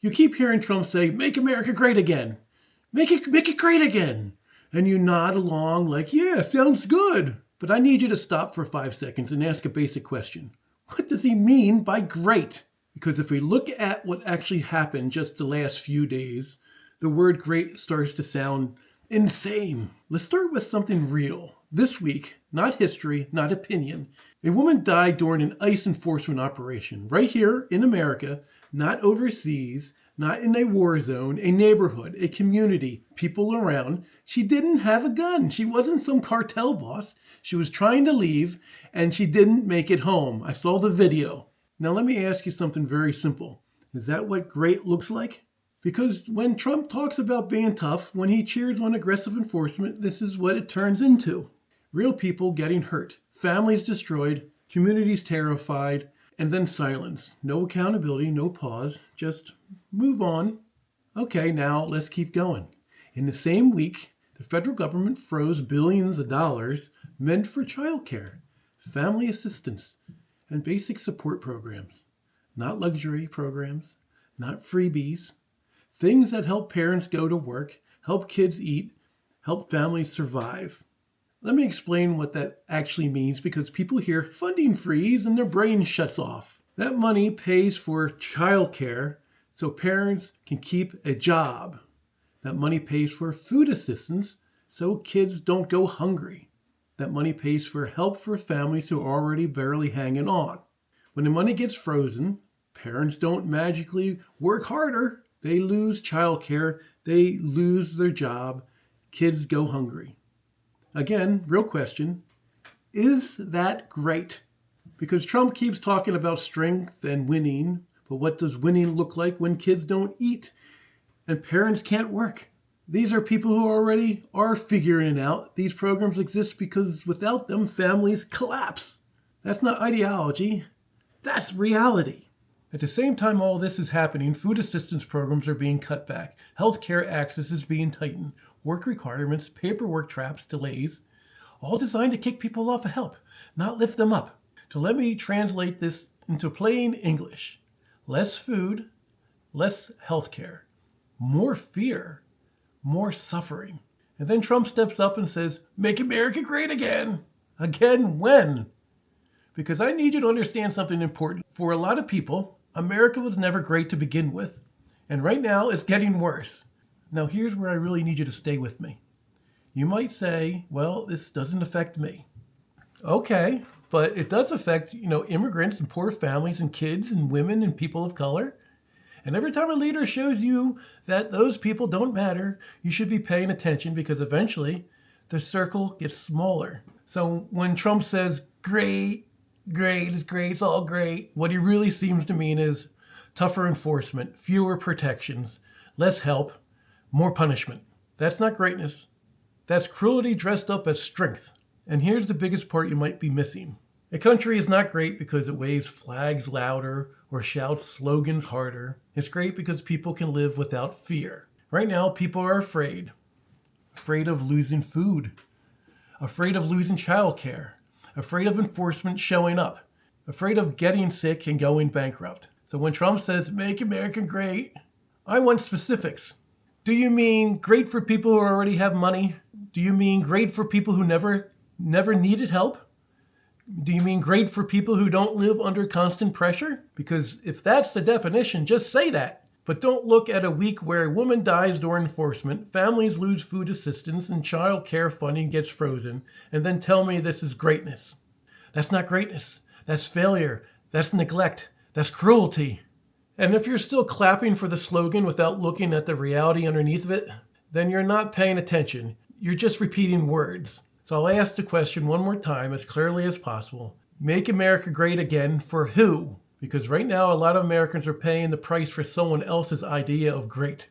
You keep hearing Trump say, make America great again. Make it great again. And you nod along like, yeah, sounds good. But I need you to stop for 5 seconds and ask a basic question. What does he mean by great? Because if we look at what actually happened just the last few days, the word great starts to sound insane. Let's start with something real. This week, not history, not opinion, a woman died during an ICE enforcement operation right here in America, not overseas, not in a war zone, a neighborhood, a community, people around. She didn't have a gun. She wasn't some cartel boss. She was trying to leave and she didn't make it home. I saw the video. Now let me ask you something very simple. Is that what great looks like? Because when Trump talks about being tough, when he cheers on aggressive enforcement, this is what it turns into. Real people getting hurt, families destroyed, communities terrified, and then silence. No accountability, no pause, just move on. Okay, now let's keep going. In the same week, the federal government froze billions of dollars meant for childcare, family assistance, and basic support programs. Not luxury programs, not freebies. Things that help parents go to work, help kids eat, help families survive. Let me explain what that actually means because people hear funding freeze and their brain shuts off. That money pays for childcare so parents can keep a job. That money pays for food assistance so kids don't go hungry. That money pays for help for families who are already barely hanging on. When the money gets frozen, parents don't magically work harder. They lose childcare, they lose their job, kids go hungry. Again, real question, is that great? Because Trump keeps talking about strength and winning, but what does winning look like when kids don't eat and parents can't work? These are people who already are figuring it out. These programs exist because without them, families collapse. That's not ideology, that's reality. At the same time all this is happening, food assistance programs are being cut back, healthcare access is being tightened, work requirements, paperwork traps, delays, all designed to kick people off of help, not lift them up. So let me translate this into plain English. Less food, less healthcare, more fear, more suffering. And then Trump steps up and says, make America great again. Again when? Because I need you to understand something important. For a lot of people, America was never great to begin with, and right now it's getting worse. Now here's where I really need you to stay with me. You might say, well, this doesn't affect me. Okay, but it does affect, immigrants and poor families and kids and women and people of color. And every time a leader shows you that those people don't matter, you should be paying attention because eventually the circle gets smaller. So when Trump says, great, it's all great, what he really seems to mean is tougher enforcement, fewer protections, less help, more punishment. That's not greatness. That's cruelty dressed up as strength. And here's the biggest part you might be missing. A country is not great because it waves flags louder or shouts slogans harder. It's great because people can live without fear. Right now, people are afraid of losing food, afraid of losing childcare, afraid of enforcement showing up, afraid of getting sick and going bankrupt. So when Trump says, make America great, I want specifics. Do you mean great for people who already have money? Do you mean great for people who never needed help? Do you mean great for people who don't live under constant pressure? Because if that's the definition, just say that. But don't look at a week where a woman dies during enforcement, families lose food assistance, and child care funding gets frozen, and then tell me this is greatness. That's not greatness. That's failure. That's neglect. That's cruelty. And if you're still clapping for the slogan without looking at the reality underneath of it, then you're not paying attention. You're just repeating words. So I'll ask the question one more time as clearly as possible. Make America great again for who? Because right now a lot of Americans are paying the price for someone else's idea of great.